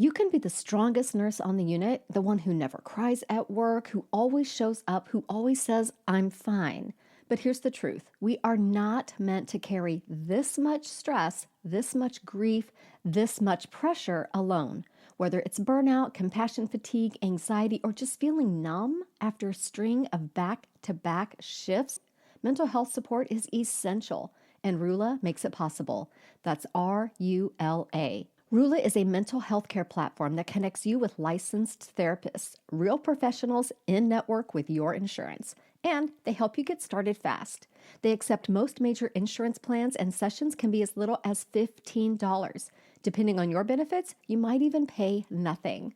You can be the strongest nurse on the unit, the one who never cries at work, who always shows up, who always says, "I'm fine." But here's the truth. We are not meant to carry this much stress, this much grief, this much pressure alone. Whether it's burnout, compassion fatigue, anxiety, or just feeling numb after a string of back-to-back shifts, mental health support is essential, and Rula makes it possible. That's RULA. Rula is a mental health care platform that connects you with licensed therapists, real professionals in network with your insurance, and they help you get started fast. They accept most major insurance plans, and sessions can be as little as $15. Depending on your benefits, you might even pay nothing.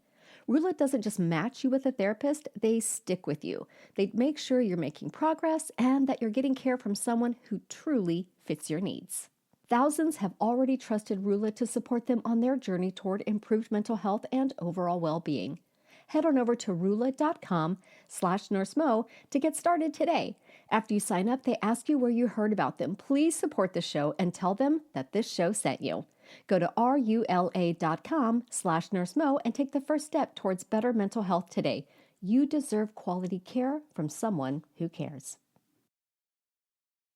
Rula doesn't just match you with a therapist, they stick with you. They make sure you're making progress and that you're getting care from someone who truly fits your needs. Thousands have already trusted Rula to support them on their journey toward improved mental health and overall well-being. Head on over to rula.com/nursemo to get started today. After you sign up, they ask you where you heard about them. Please support the show and tell them that this show sent you. Go to rula.com/nursemo and take the first step towards better mental health today. You deserve quality care from someone who cares.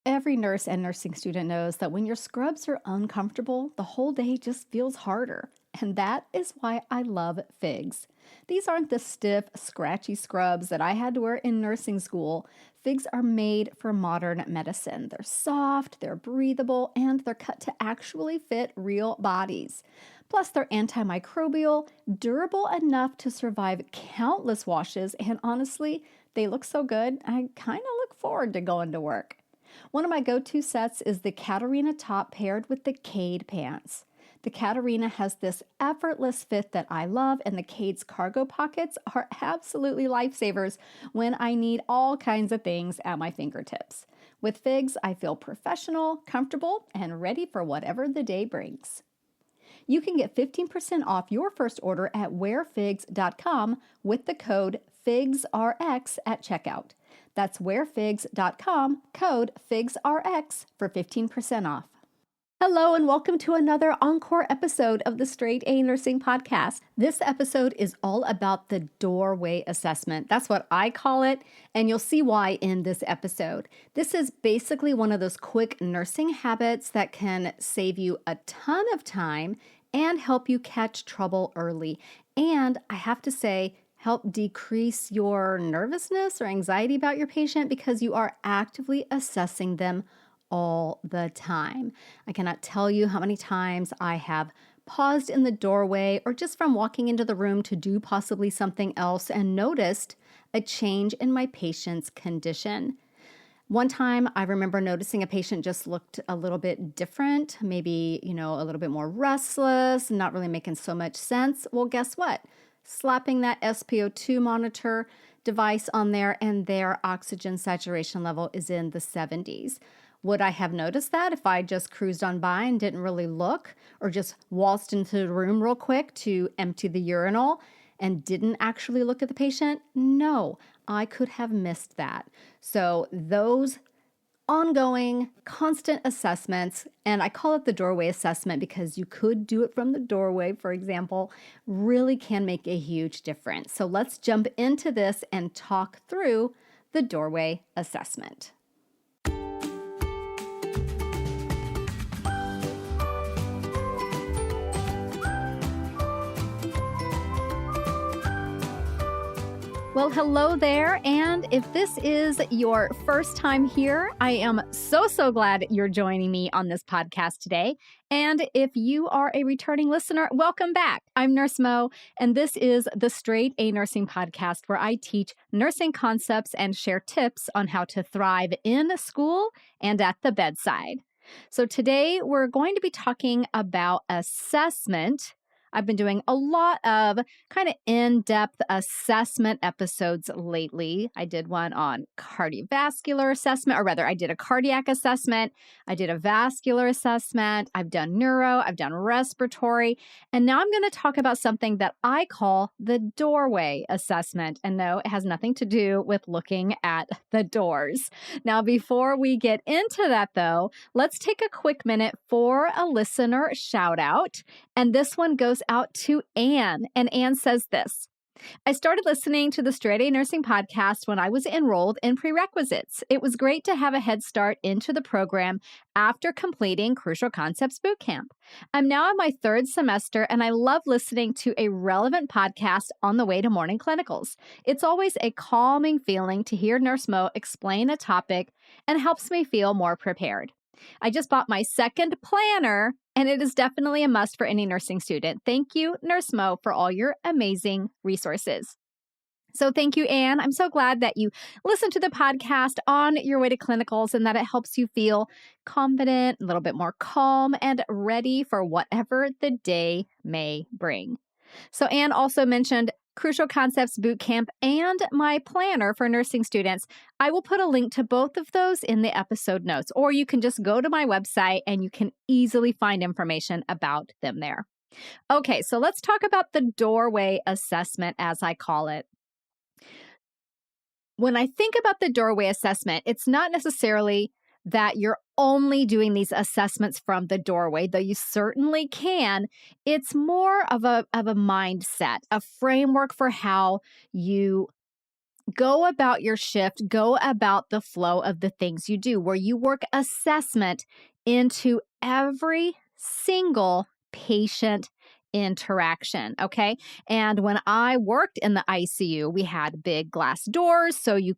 Every nurse and nursing student knows that when your scrubs are uncomfortable, the whole day just feels harder. And that is why I love FIGS. These aren't the stiff, scratchy scrubs that I had to wear in nursing school. FIGS are made for modern medicine. They're soft, they're breathable, and they're cut to actually fit real bodies. Plus, they're antimicrobial, durable enough to survive countless washes, and honestly, they look so good, I kind of look forward to going to work. One of my go-to sets is the Catarina top paired with the Cade pants. The Catarina has this effortless fit that I love, and the Cade's cargo pockets are absolutely lifesavers when I need all kinds of things at my fingertips. With FIGS, I feel professional, comfortable, and ready for whatever the day brings. You can get 15% off your first order at wearfigs.com with the code FIGSRX at checkout. That's wearfigs.com, code FIGSRX for 15% off. Hello and welcome to another encore episode of the Straight A Nursing Podcast. This episode is all about the doorway assessment. That's what I call it, and you'll see why in this episode. This is basically one of those quick nursing habits that can save you a ton of time and help you catch trouble early. And I have to say, help decrease your nervousness or anxiety about your patient because you are actively assessing them all the time. I cannot tell you how many times I have paused in the doorway or just from walking into the room to do possibly something else and noticed a change in my patient's condition. One time I remember noticing a patient just looked a little bit different, maybe, a little bit more restless, not really making so much sense. Well, guess what? Slapping that SpO2 monitor device on there and their oxygen saturation level is in the 70s. Would I have noticed that if I just cruised on by and didn't really look or just waltzed into the room real quick to empty the urinal and didn't actually look at the patient? No, I could have missed that. So those ongoing, constant assessments, and I call it the doorway assessment because you could do it from the doorway, for example, really can make a huge difference. So let's jump into this and talk through the doorway assessment. Well, hello there, and if this is your first time here, I am so glad you're joining me on this podcast today. And if you are a returning listener, welcome back. I'm Nurse Mo, and this is the Straight A Nursing Podcast, where I teach nursing concepts and share tips on how to thrive in school and at the bedside. So today we're going to be talking about assessment. I've been doing a lot of kind of in-depth assessment episodes lately. I did one on cardiovascular assessment, or rather, I did a cardiac assessment. I did a vascular assessment. I've done neuro. I've done respiratory. And now I'm going to talk about something that I call the doorway assessment. And no, it has nothing to do with looking at the doors. Now, before we get into that, though, let's take a quick minute for a listener shout out. And this one goes goes out to Anne. And Anne says this: I started listening to the Straight A Nursing podcast when I was enrolled in prerequisites. It was great to have a head start into the program after completing Crucial Concepts Bootcamp. I'm now in my third semester, and I love listening to a relevant podcast on the way to morning clinicals. It's always a calming feeling to hear Nurse Mo explain a topic and helps me feel more prepared. I just bought my second planner, and it is definitely a must for any nursing student. Thank you, Nurse Mo, for all your amazing resources. So thank you, Anne. I'm so glad that you listen to the podcast on your way to clinicals and that it helps you feel confident, a little bit more calm, and ready for whatever the day may bring. So Anne also mentioned Crucial Concepts Bootcamp and my planner for nursing students. I will put a link to both of those in the episode notes, or you can just go to my website and you can easily find information about them there. Okay, so let's talk about the doorway assessment, as I call it. When I think about the doorway assessment, it's not necessarily that you're only doing these assessments from the doorway, though you certainly can. It's more of a mindset, a framework for how you go about your shift, go about the flow of the things you do, where you work assessment into every single patient interaction. Okay. And when I worked in the ICU, we had big glass doors. So you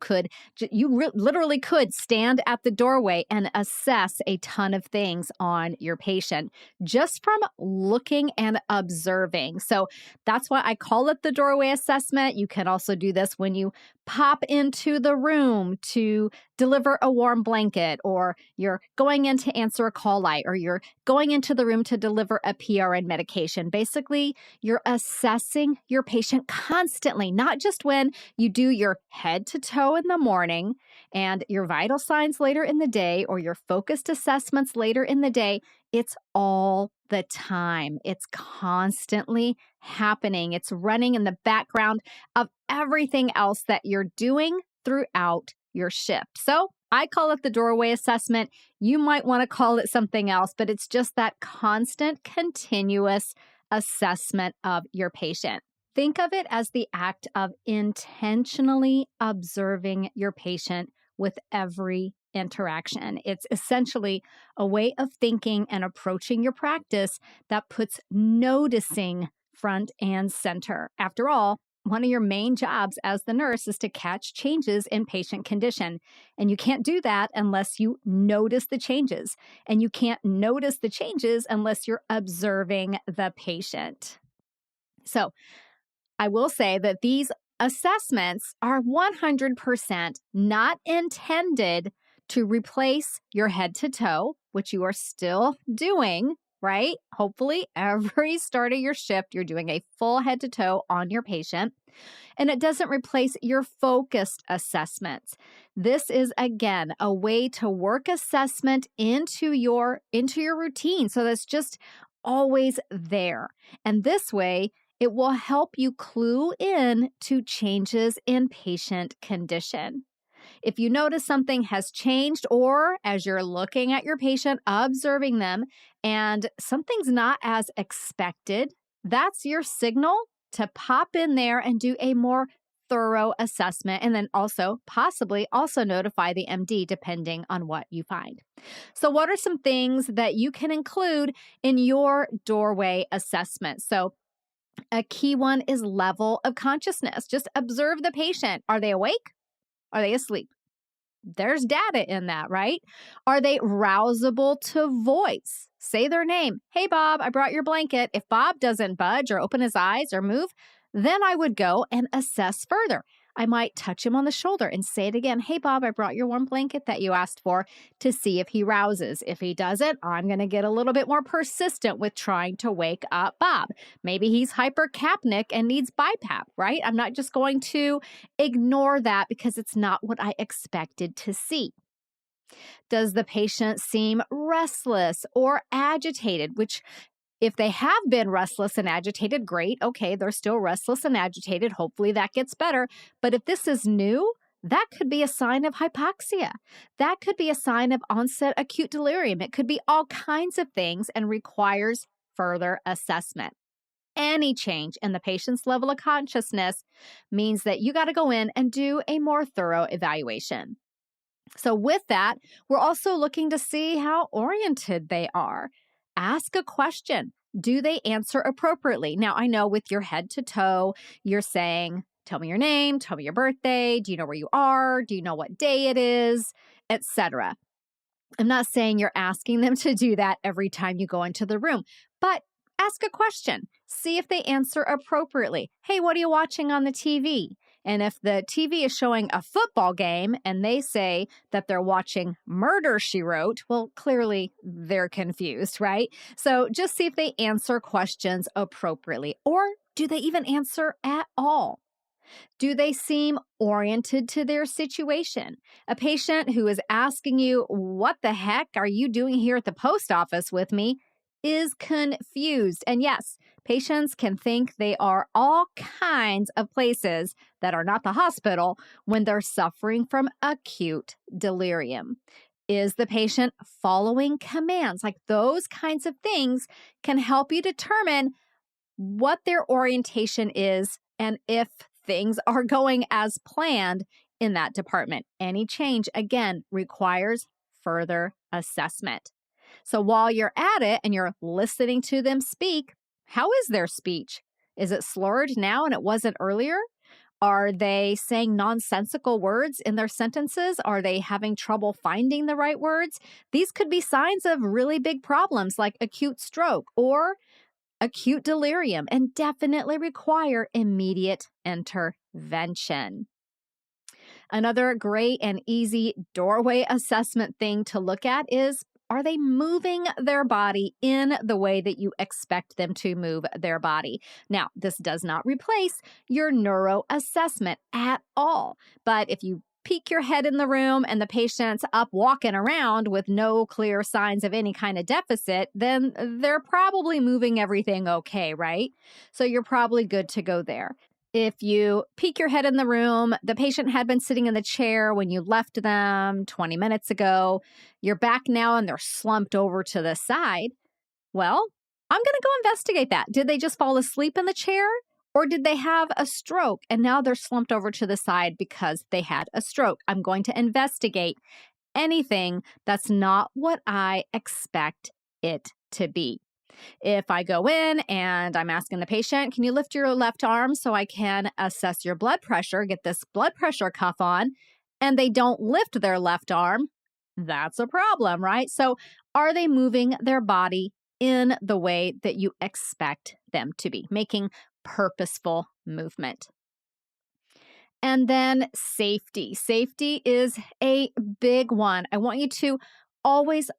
literally could stand at the doorway and assess a ton of things on your patient just from looking and observing. So that's why I call it the doorway assessment. You can also do this when you pop into the room to deliver a warm blanket, or you're going in to answer a call light, or you're going into the room to deliver a PRN medication. Basically, you're assessing your patient constantly, not just when you do your head to toe in the morning and your vital signs later in the day, or your focused assessments later in the day. It's all the time. It's constantly happening. It's running in the background of everything else that you're doing throughout your shift. So I call it the doorway assessment. You might want to call it something else, but it's just that constant, continuous assessment of your patient. Think of it as the act of intentionally observing your patient with every interaction. It's essentially a way of thinking and approaching your practice that puts noticing front and center. After all, one of your main jobs as the nurse is to catch changes in patient condition. And you can't do that unless you notice the changes. And you can't notice the changes unless you're observing the patient. So I will say that these assessments are 100% not intended to replace your head to toe, which you are still doing, right? Hopefully, every start of your shift, you're doing a full head to toe on your patient. And it doesn't replace your focused assessments. This is, again, a way to work assessment into your routine. So that's just always there. And this way, it will help you clue in to changes in patient condition. If you notice something has changed, or as you're looking at your patient, observing them, and something's not as expected, that's your signal to pop in there and do a more thorough assessment, and then possibly notify the MD depending on what you find. So what are some things that you can include in your doorway assessment? So a key one is level of consciousness. Just observe the patient. Are they awake? Are they asleep? There's data in that, right? Are they rousable to voice? Say their name. Hey, Bob, I brought your blanket. If Bob doesn't budge or open his eyes or move, then I would go and assess further. I might touch him on the shoulder and say it again. Hey, Bob, I brought your warm blanket that you asked for, to see if he rouses. If he doesn't, I'm going to get a little bit more persistent with trying to wake up Bob. Maybe he's hypercapnic and needs BiPAP, right? I'm not just going to ignore that because it's not what I expected to see. Does the patient seem restless or agitated? Which, if they have been restless and agitated, great. Okay, they're still restless and agitated. Hopefully that gets better. But if this is new, that could be a sign of hypoxia. That could be a sign of onset acute delirium. It could be all kinds of things and requires further assessment. any change in the patient's level of consciousness means that you got to go in and do a more thorough evaluation. So, with that, we're also looking to see how oriented they are. Ask a question. Do they answer appropriately? Now, I know with your head to toe, you're saying, tell me your name, tell me your birthday, do you know where you are, do you know what day it is, etc. I'm not saying you're asking them to do that every time you go into the room, but ask a question. See if they answer appropriately. Hey, what are you watching on the TV? And if the TV is showing a football game and they say that they're watching Murder, She Wrote, well, clearly they're confused, right? So just see if they answer questions appropriately, or do they even answer at all? Do they seem oriented to their situation? A patient who is asking you, what the heck are you doing here at the post office with me, is confused. And yes, patients can think they are all kinds of places that are not the hospital when they're suffering from acute delirium. Is the patient following commands? Like those kinds of things can help you determine what their orientation is and if things are going as planned in that department. Any change, again, requires further assessment. So while you're at it and you're listening to them speak, how is their speech? Is it slurred now and it wasn't earlier? Are they saying nonsensical words in their sentences? Are they having trouble finding the right words? These could be signs of really big problems like acute stroke or acute delirium and definitely require immediate intervention. Another great and easy doorway assessment thing to look at is, are they moving their body in the way that you expect them to move their body? Now, this does not replace your neuro assessment at all, but if you peek your head in the room and the patient's up walking around with no clear signs of any kind of deficit, then they're probably moving everything okay, right? So you're probably good to go there. If you peek your head in the room, the patient had been sitting in the chair when you left them 20 minutes ago, you're back now and they're slumped over to the side. Well, I'm going to go investigate that. Did they just fall asleep in the chair? Or did they have a stroke and now they're slumped over to the side because they had a stroke? I'm going to investigate anything that's not what I expect it to be. If I go in and I'm asking the patient, can you lift your left arm so I can assess your blood pressure, get this blood pressure cuff on, and they don't lift their left arm, that's a problem, right? So are they moving their body in the way that you expect them to be, making purposeful movement? And then safety. Safety is a big one. I want you to always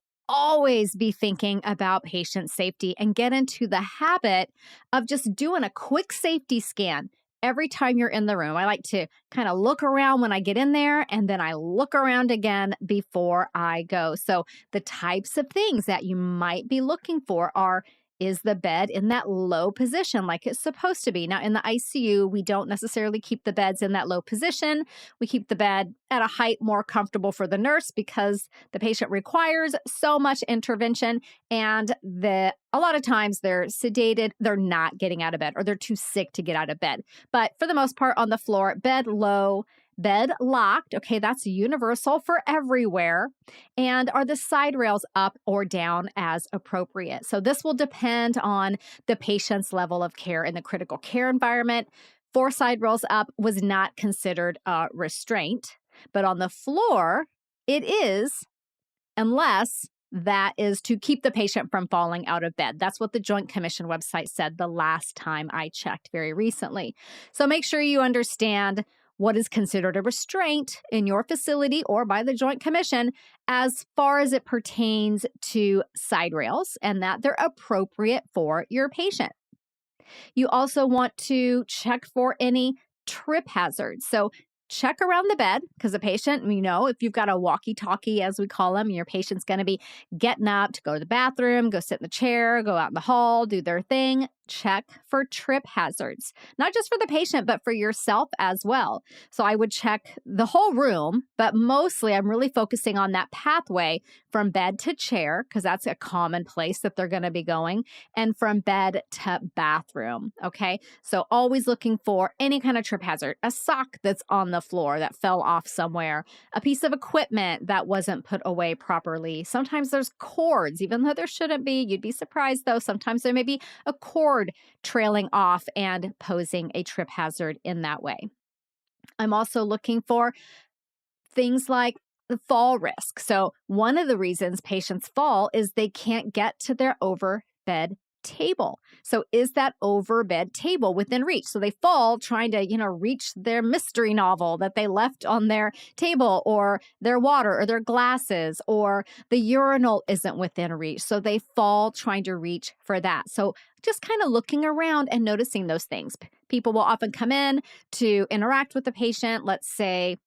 be thinking about patient safety and get into the habit of just doing a quick safety scan every time you're in the room. I like to kind of look around when I get in there and then I look around again before I go. So the types of things that you might be looking for are, is the bed in that low position like it's supposed to be? Now, in the ICU, we don't necessarily keep the beds in that low position. We keep the bed at a height more comfortable for the nurse because the patient requires so much intervention, and a lot of times they're sedated, they're not getting out of bed, or they're too sick to get out of bed. But for the most part, on the floor, bed low, bed locked. Okay, that's universal for everywhere. And are the side rails up or down as appropriate? So this will depend on the patient's level of care in the critical care environment. 4 side rails up was not considered a restraint, but on the floor, it is, unless that is to keep the patient from falling out of bed. That's what the Joint Commission website said the last time I checked very recently. So make sure you understand what is considered a restraint in your facility or by the Joint Commission as far as it pertains to side rails, and that they're appropriate for your patient. You also want to check for any trip hazards. So check around the bed because the patient, if you've got a walkie-talkie, as we call them, your patient's going to be getting up to go to the bathroom, go sit in the chair, go out in the hall, do their thing. check for trip hazards, not just for the patient, but for yourself as well. So I would check the whole room, but mostly I'm really focusing on that pathway from bed to chair, because that's a common place that they're going to be going, and from bed to bathroom. Okay. So always looking for any kind of trip hazard, a sock that's on the floor that fell off somewhere, a piece of equipment that wasn't put away properly. Sometimes there's cords, even though there shouldn't be. You'd be surprised though. Sometimes there may be a cord trailing off and posing a trip hazard in that way. I'm also looking for things like the fall risk. So one of the reasons patients fall is they can't get to their overbed table. So is that overbed table within reach? So they fall trying to, reach their mystery novel that they left on their table, or their water or their glasses, or the urinal isn't within reach. So they fall trying to reach for that. So just kind of looking around and noticing those things. People will often come in to interact with the patient. Let's say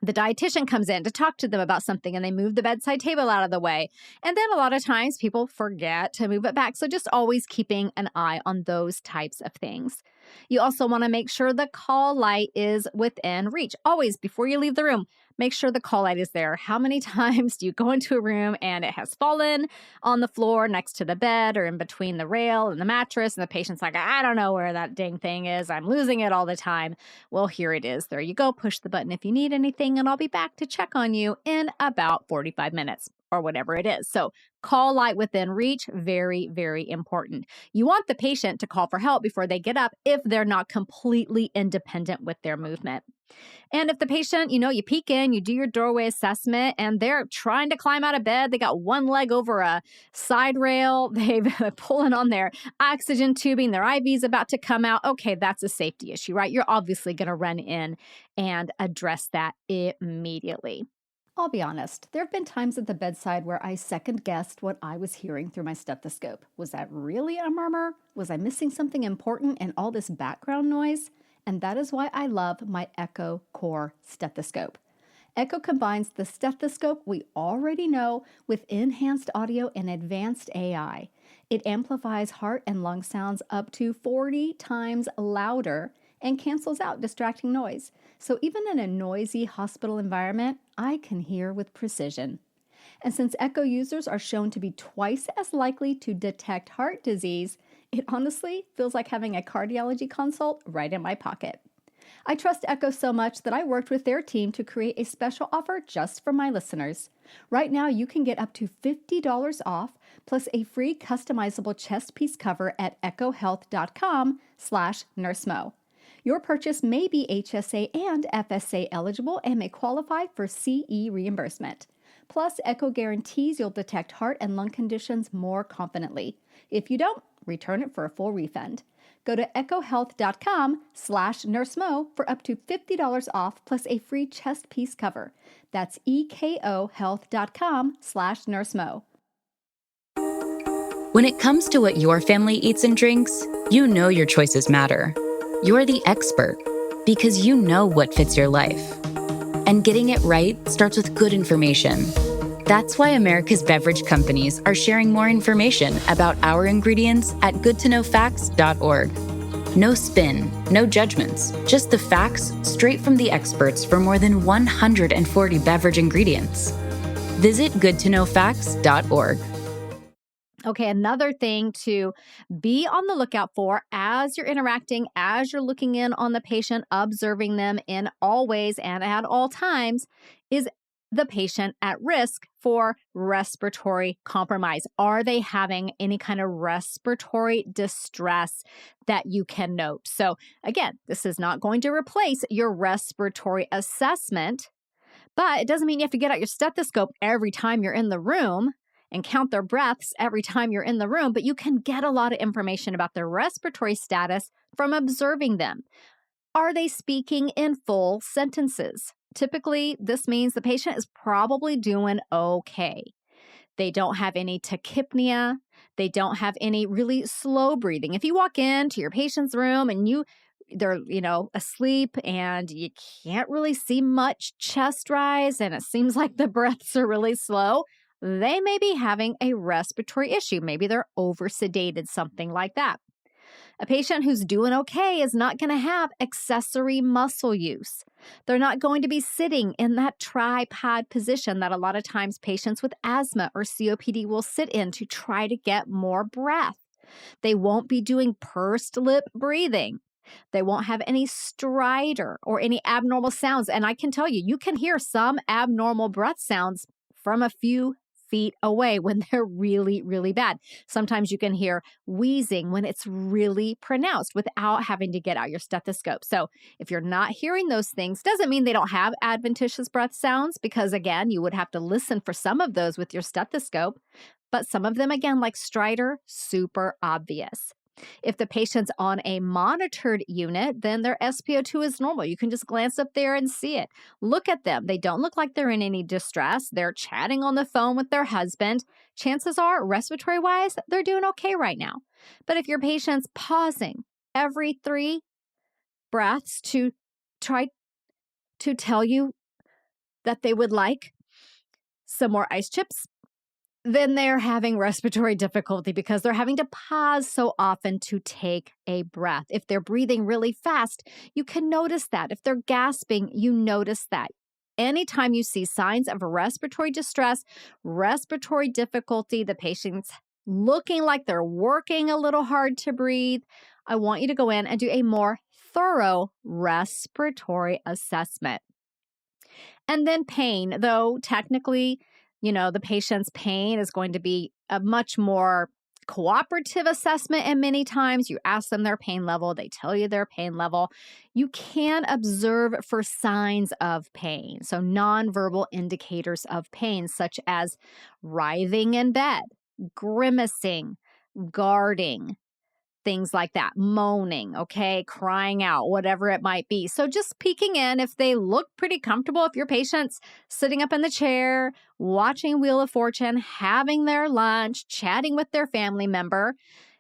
the dietitian comes in to talk to them about something and they move the bedside table out of the way. And then a lot of times people forget to move it back. So just always keeping an eye on those types of things. You also want to make sure the call light is within reach. Always, before you leave the room, make sure the call light is there. How many times do you go into a room and it has fallen on the floor next to the bed or in between the rail and the mattress, and the patient's like, I don't know where that dang thing is. I'm losing it all the time. Well, here it is. There you go. Push the button if you need anything, and I'll be back to check on you in about 45 minutes or whatever it is. So call light within reach, very, very important. You want the patient to call for help before they get up if they're not completely independent with their movement. And if the patient, you peek in, you do your doorway assessment, and they're trying to climb out of bed, they got one leg over a side rail, they've pulling on their oxygen tubing, their IV's about to come out. Okay, that's a safety issue, right? You're obviously going to run in and address that immediately. I'll be honest, there have been times at the bedside where I second-guessed what I was hearing through my stethoscope. Was that really a murmur? Was I missing something important in all this background noise? And that is why I love my ENCORE stethoscope. ECHO combines the stethoscope we already know with enhanced audio and advanced AI. It amplifies heart and lung sounds up to 40 times louder and cancels out distracting noise. So even in a noisy hospital environment, I can hear with precision. And since ECHO users are shown to be twice as likely to detect heart disease, it honestly feels like having a cardiology consult right in my pocket. I trust ECHO so much that I worked with their team to create a special offer just for my listeners. Right now, you can get up to $50 off, plus a free customizable chest piece cover at echohealth.com/nursemo. Your purchase may be HSA and FSA eligible and may qualify for CE reimbursement. Plus, ECHO guarantees you'll detect heart and lung conditions more confidently. If you don't, return it for a full refund. Go to echohealth.com/nursemo for up to $50 off plus a free chest piece cover. That's echohealth.com/nursemo. When it comes to what your family eats and drinks, you know your choices matter. You're the expert because you know what fits your life. And getting it right starts with good information. That's why America's beverage companies are sharing more information about our ingredients at goodtoknowfacts.org. No spin, no judgments, just the facts straight from the experts for more than 140 beverage ingredients. Visit goodtoknowfacts.org. Okay, another thing to be on the lookout for as you're interacting, as you're looking in on the patient, observing them in all ways and at all times, is the patient at risk for respiratory compromise. Are they having any kind of respiratory distress that you can note? So again, this is not going to replace your respiratory assessment, but it doesn't mean you have to get out your stethoscope every time you're in the room and count their breaths every time you're in the room, but you can get a lot of information about their respiratory status from observing them. Are they speaking in full sentences? Typically, this means the patient is probably doing okay. They don't have any tachypnea. They don't have any really slow breathing. If you walk into your patient's room and they're asleep and you can't really see much chest rise and it seems like the breaths are really slow, they may be having a respiratory issue. Maybe they're over sedated, something like that. A patient who's doing okay is not going to have accessory muscle use. They're not going to be sitting in that tripod position that a lot of times patients with asthma or COPD will sit in to try to get more breath. They won't be doing pursed lip breathing. They won't have any stridor or any abnormal sounds. And I can tell you, you can hear some abnormal breath sounds from a few feet away when they're really, really bad. Sometimes you can hear wheezing when it's really pronounced without having to get out your stethoscope. So if you're not hearing those things, doesn't mean they don't have adventitious breath sounds, because again, you would have to listen for some of those with your stethoscope. But some of them, again, like stridor, super obvious. If the patient's on a monitored unit, then their SpO2 is normal. You can just glance up there and see it. Look at them. They don't look like they're in any distress. They're chatting on the phone with their husband. Chances are, respiratory-wise, they're doing okay right now. But if your patient's pausing every 3 breaths to try to tell you that they would like some more ice chips, then they're having respiratory difficulty because they're having to pause so often to take a breath. If they're breathing really fast, you can notice that. If they're gasping, you notice that. Anytime you see signs of respiratory distress, respiratory difficulty, the patient's looking like they're working a little hard to breathe, I want you to go in and do a more thorough respiratory assessment. And then pain, though technically, the patient's pain is going to be a much more cooperative assessment. And many times you ask them their pain level, they tell you their pain level. You can observe for signs of pain. So nonverbal indicators of pain, such as writhing in bed, grimacing, guarding, things like that, moaning, okay, crying out, whatever it might be. So just peeking in if they look pretty comfortable, if your patient's sitting up in the chair, watching Wheel of Fortune, having their lunch, chatting with their family member,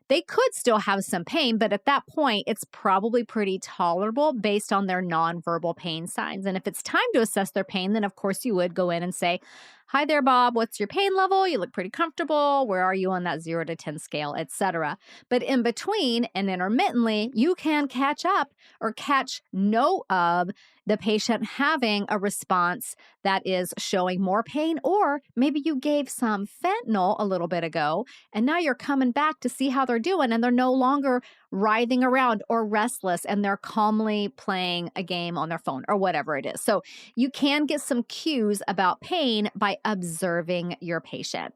they could still have some pain, but at that point, it's probably pretty tolerable based on their nonverbal pain signs. And if it's time to assess their pain, then of course you would go in and say, "Hi there, Bob. What's your pain level? You look pretty comfortable. Where are you on that 0 to 10 scale, etc." But in between and intermittently, you can catch up or catch note of the patient having a response that is showing more pain, or maybe you gave some fentanyl a little bit ago, and now you're coming back to see how they're doing, and they're no longer writhing around or restless, and they're calmly playing a game on their phone or whatever it is. So you can get some cues about pain by observing your patient.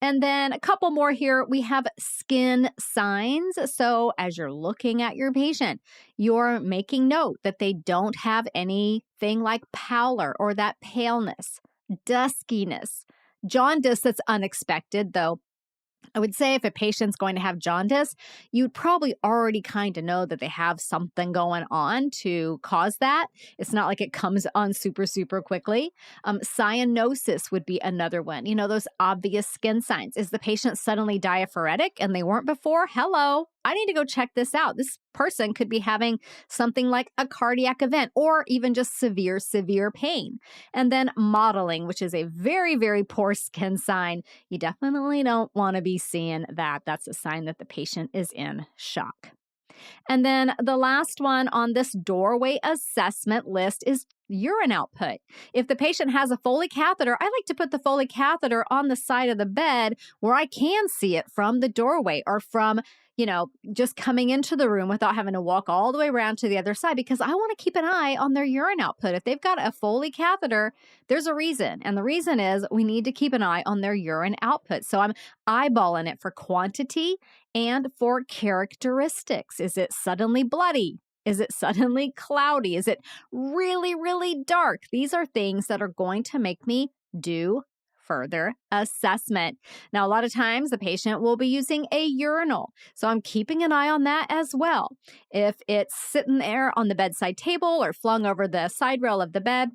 And then a couple more here. We have skin signs. So as you're looking at your patient, you're making note that they don't have anything like pallor or that paleness, duskiness, jaundice that's unexpected, though. I would say if a patient's going to have jaundice, you'd probably already kind of know that they have something going on to cause that. It's not like it comes on super, super quickly. Cyanosis would be another one. Those obvious skin signs. Is the patient suddenly diaphoretic and they weren't before? Hello, I need to go check this out. This person could be having something like a cardiac event or even just severe, severe pain. And then mottling, which is a very, very poor skin sign. You definitely don't want to be seeing that. That's a sign that the patient is in shock. And then the last one on this doorway assessment list is urine output. If the patient has a Foley catheter, I like to put the Foley catheter on the side of the bed where I can see it from the doorway or from just coming into the room without having to walk all the way around to the other side, because I want to keep an eye on their urine output. If they've got a Foley catheter, there's a reason. And the reason is we need to keep an eye on their urine output. So I'm eyeballing it for quantity and for characteristics. Is it suddenly bloody? Is it suddenly cloudy? Is it really, really dark? These are things that are going to make me do further assessment. Now, a lot of times the patient will be using a urinal. So I'm keeping an eye on that as well. If it's sitting there on the bedside table or flung over the side rail of the bed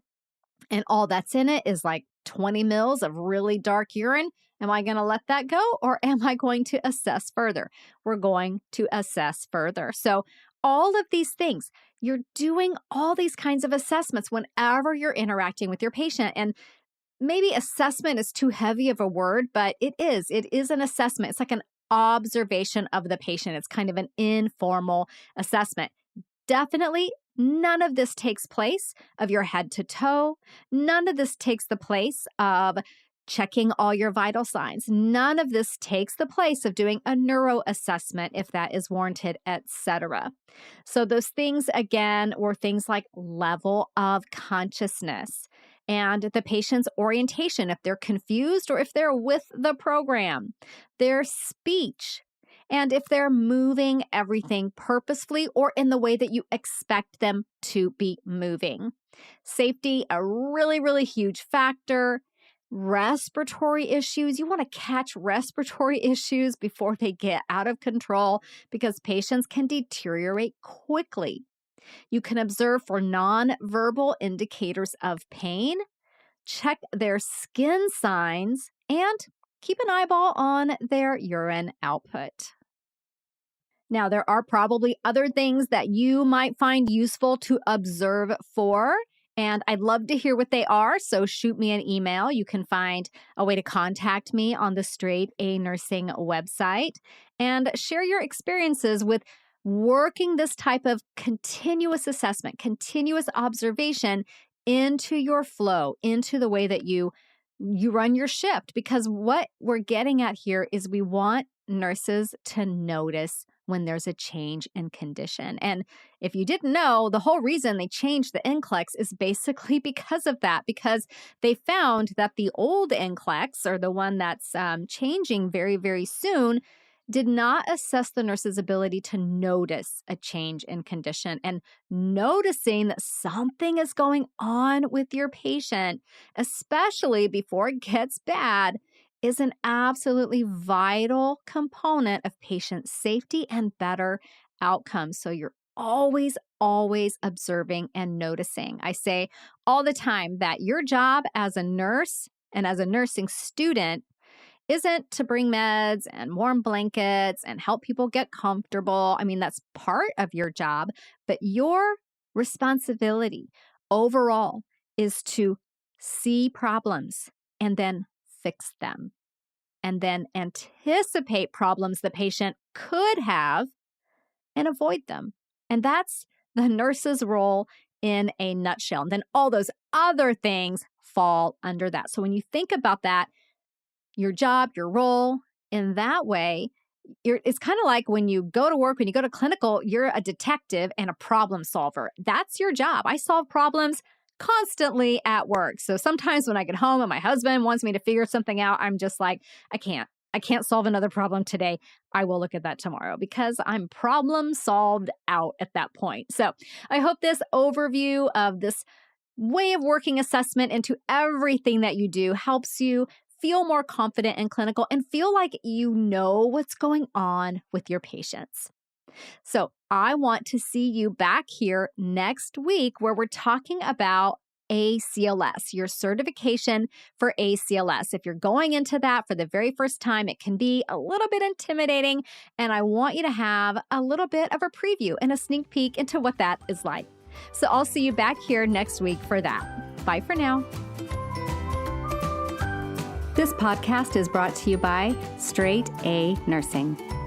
and all that's in it is like 20 mils of really dark urine, am I going to let that go or am I going to assess further? We're going to assess further. So all of these things, you're doing all these kinds of assessments whenever you're interacting with your patient. And maybe assessment is too heavy of a word, but it is an assessment. It's like an observation of the patient. It's kind of an informal assessment. Definitely none of this takes place of your head to toe. None of this takes the place of checking all your vital signs. None of this takes the place of doing a neuro assessment if that is warranted, etc. So those things, again, were things like level of consciousness and the patient's orientation, if they're confused or if they're with the program, their speech, and if they're moving everything purposefully or in the way that you expect them to be moving. Safety, a really, really huge factor. Respiratory issues, you want to catch respiratory issues before they get out of control because patients can deteriorate quickly. You can observe for nonverbal indicators of pain, check their skin signs, and keep an eyeball on their urine output. Now, there are probably other things that you might find useful to observe for, and I'd love to hear what they are, so shoot me an email. You can find a way to contact me on the Straight A Nursing website and share your experiences with working this type of continuous assessment, continuous observation into your flow, into the way that you run your shift. Because what we're getting at here is we want nurses to notice when there's a change in condition. And if you didn't know, the whole reason they changed the NCLEX is basically because of that, because they found that the old NCLEX, or the one that's changing very, very soon, did not assess the nurse's ability to notice a change in condition. And noticing that something is going on with your patient, especially before it gets bad, is an absolutely vital component of patient safety and better outcomes. So you're always observing and noticing. I say all the time that your job as a nurse and as a nursing student isn't to bring meds and warm blankets and help people get comfortable. I mean, that's part of your job, but your responsibility overall is to see problems and then fix them, and then anticipate problems the patient could have and avoid them. And that's the nurse's role in a nutshell. And then all those other things fall under that. So when you think about that, your job, your role in that way, it's kind of like when you go to work, when you go to clinical, you're a detective and a problem solver. That's your job. I solve problems constantly at work. So sometimes when I get home and my husband wants me to figure something out, I'm just like, I can't solve another problem today. I will look at that tomorrow because I'm problem solved out at that point. So I hope this overview of this way of working assessment into everything that you do helps you feel more confident in clinical and feel like you know what's going on with your patients. So I want to see you back here next week where we're talking about ACLS, your certification for ACLS. If you're going into that for the very first time, it can be a little bit intimidating, and I want you to have a little bit of a preview and a sneak peek into what that is like. So I'll see you back here next week for that. Bye for now. This podcast is brought to you by Straight A Nursing.